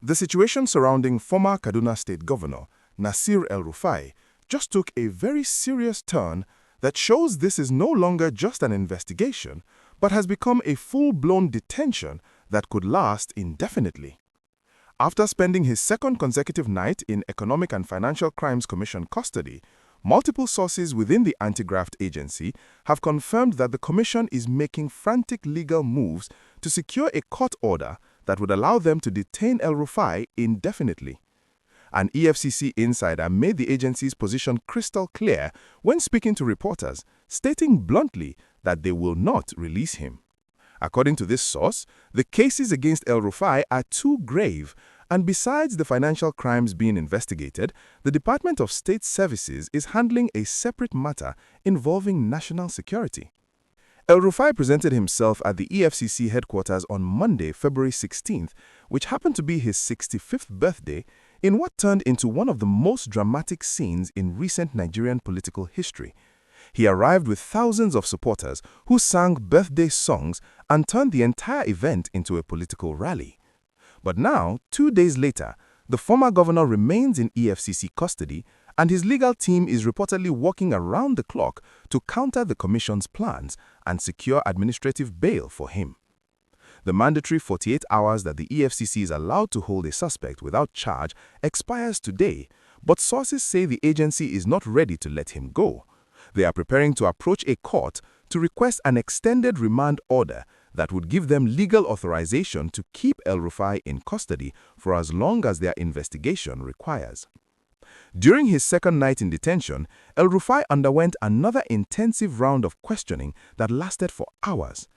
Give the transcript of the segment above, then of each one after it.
The situation surrounding former Kaduna State Governor Nasir El-Rufai just took a very serious turn that shows this is no longer just an investigation, but has become a full-blown detention that could last indefinitely. After spending his second consecutive night in Economic and Financial Crimes Commission custody, multiple sources within the anti-graft agency have confirmed that the commission is making frantic legal moves to secure a court order that would allow them to detain El-Rufai indefinitely. An EFCC insider made the agency's position crystal clear when speaking to reporters, stating bluntly that they will not release him. According to this source, the cases against El-Rufai are too grave, and besides the financial crimes being investigated, the Department of State Services is handling a separate matter involving national security. El-Rufai presented himself at the EFCC headquarters on Monday, February 16th, which happened to be his 65th birthday, in what turned into one of the most dramatic scenes in recent Nigerian political history. He arrived with thousands of supporters who sang birthday songs and turned the entire event into a political rally. But now, 2 days later, the former governor remains in EFCC custody, and his legal team is reportedly working around the clock to counter the commission's plans and secure administrative bail for him. The mandatory 48 hours that the EFCC is allowed to hold a suspect without charge expires today, but sources say the agency is not ready to let him go. They are preparing to approach a court to request an extended remand order that would give them legal authorization to keep El-Rufai in custody for as long as their investigation requires. During his second night in detention, El-Rufai underwent another intensive round of questioning that lasted for hours.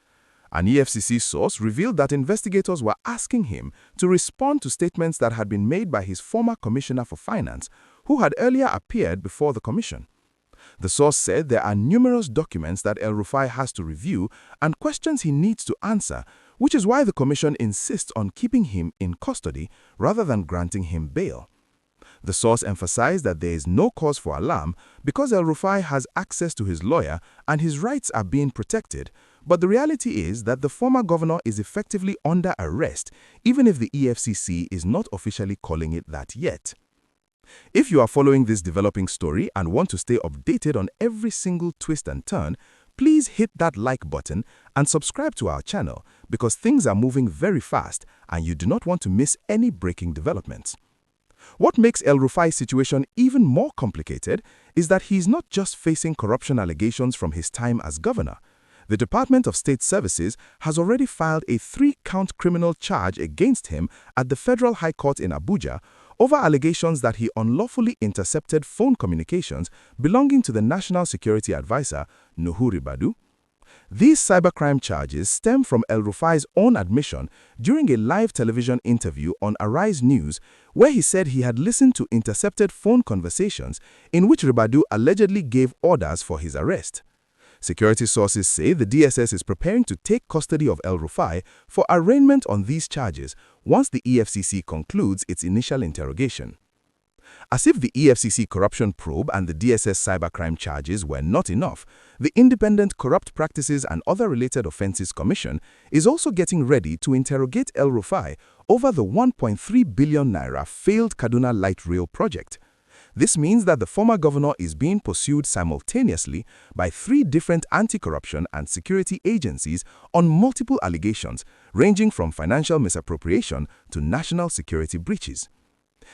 An EFCC source revealed that investigators were asking him to respond to statements that had been made by his former Commissioner for Finance, who had earlier appeared before the commission. The source said there are numerous documents that El-Rufai has to review and questions he needs to answer, which is why the commission insists on keeping him in custody rather than granting him bail. The source emphasized that there is no cause for alarm because El-Rufai has access to his lawyer and his rights are being protected, but the reality is that the former governor is effectively under arrest, even if the EFCC is not officially calling it that yet. If you are following this developing story and want to stay updated on every single twist and turn, please hit that like button and subscribe to our channel because things are moving very fast and you do not want to miss any breaking developments. What makes El-Rufai's situation even more complicated is that he is not just facing corruption allegations from his time as governor. The Department of State Services has already filed a 3-count criminal charge against him at the Federal High Court in Abuja over allegations that he unlawfully intercepted phone communications belonging to the National Security Advisor, Nuhu Ribadu. These cybercrime charges stem from El-Rufai's own admission during a live television interview on Arise News, where he said he had listened to intercepted phone conversations in which Ribadu allegedly gave orders for his arrest. Security sources say the DSS is preparing to take custody of El-Rufai for arraignment on these charges once the EFCC concludes its initial interrogation. As if the EFCC corruption probe and the DSS cybercrime charges were not enough, the Independent Corrupt Practices and Other Related Offences Commission is also getting ready to interrogate El-Rufai over the 1.3 billion naira failed Kaduna Light Rail project. This means that the former governor is being pursued simultaneously by 3 different anti-corruption and security agencies on multiple allegations, ranging from financial misappropriation to national security breaches.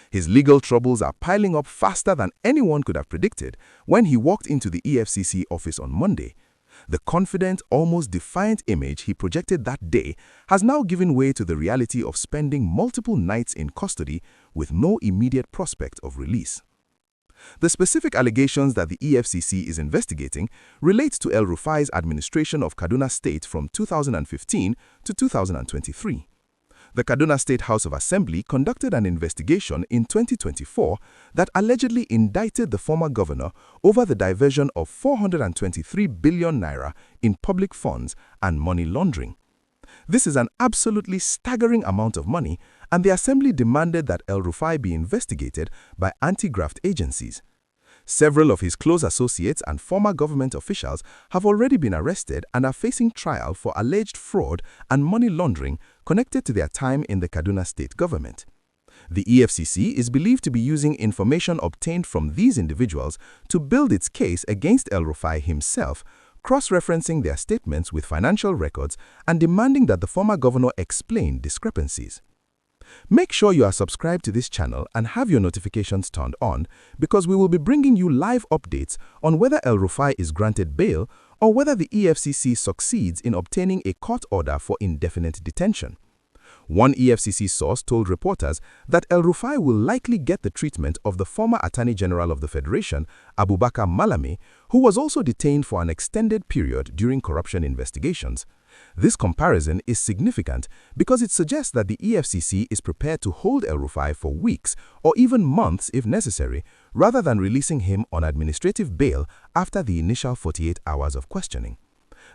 His legal troubles are piling up faster than anyone could have predicted when he walked into the EFCC office on Monday. The confident, almost defiant image he projected that day has now given way to the reality of spending multiple nights in custody with no immediate prospect of release. The specific allegations that the EFCC is investigating relate to El-Rufai's administration of Kaduna State from 2015 to 2023. The Kaduna State House of Assembly conducted an investigation in 2024 that allegedly indicted the former governor over the diversion of 423 billion naira in public funds and money laundering. This is an absolutely staggering amount of money, and the Assembly demanded that El-Rufai be investigated by anti-graft agencies. Several of his close associates and former government officials have already been arrested and are facing trial for alleged fraud and money laundering connected to their time in the Kaduna state government. The EFCC is believed to be using information obtained from these individuals to build its case against El-Rufai himself, cross-referencing their statements with financial records and demanding that the former governor explain discrepancies. Make sure you are subscribed to this channel and have your notifications turned on, because we will be bringing you live updates on whether El-Rufai is granted bail or whether the EFCC succeeds in obtaining a court order for indefinite detention. One EFCC source told reporters that El-Rufai will likely get the treatment of the former Attorney General of the Federation, Abubakar Malami, who was also detained for an extended period during corruption investigations. This comparison is significant because it suggests that the EFCC is prepared to hold El-Rufai for weeks or even months if necessary, rather than releasing him on administrative bail after the initial 48 hours of questioning.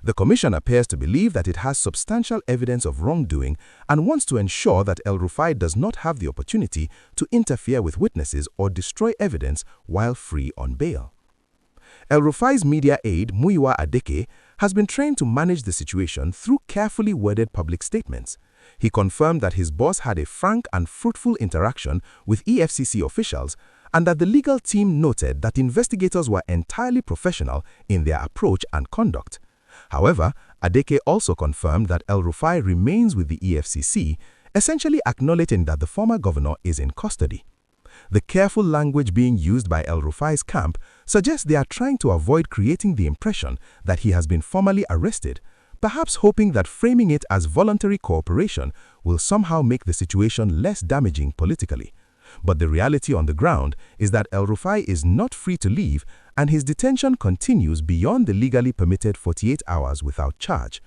The Commission appears to believe that it has substantial evidence of wrongdoing and wants to ensure that El-Rufai does not have the opportunity to interfere with witnesses or destroy evidence while free on bail. El-Rufai's media aide, Muyiwa Adeke, has been trained to manage the situation through carefully worded public statements. He confirmed that his boss had a frank and fruitful interaction with EFCC officials and that the legal team noted that investigators were entirely professional in their approach and conduct. However, Adeke also confirmed that El-Rufai remains with the EFCC, essentially acknowledging that the former governor is in custody. The careful language being used by El-Rufai's camp suggests they are trying to avoid creating the impression that he has been formally arrested, perhaps hoping that framing it as voluntary cooperation will somehow make the situation less damaging politically. But the reality on the ground is that El-Rufai is not free to leave, and his detention continues beyond the legally permitted 48 hours without charge.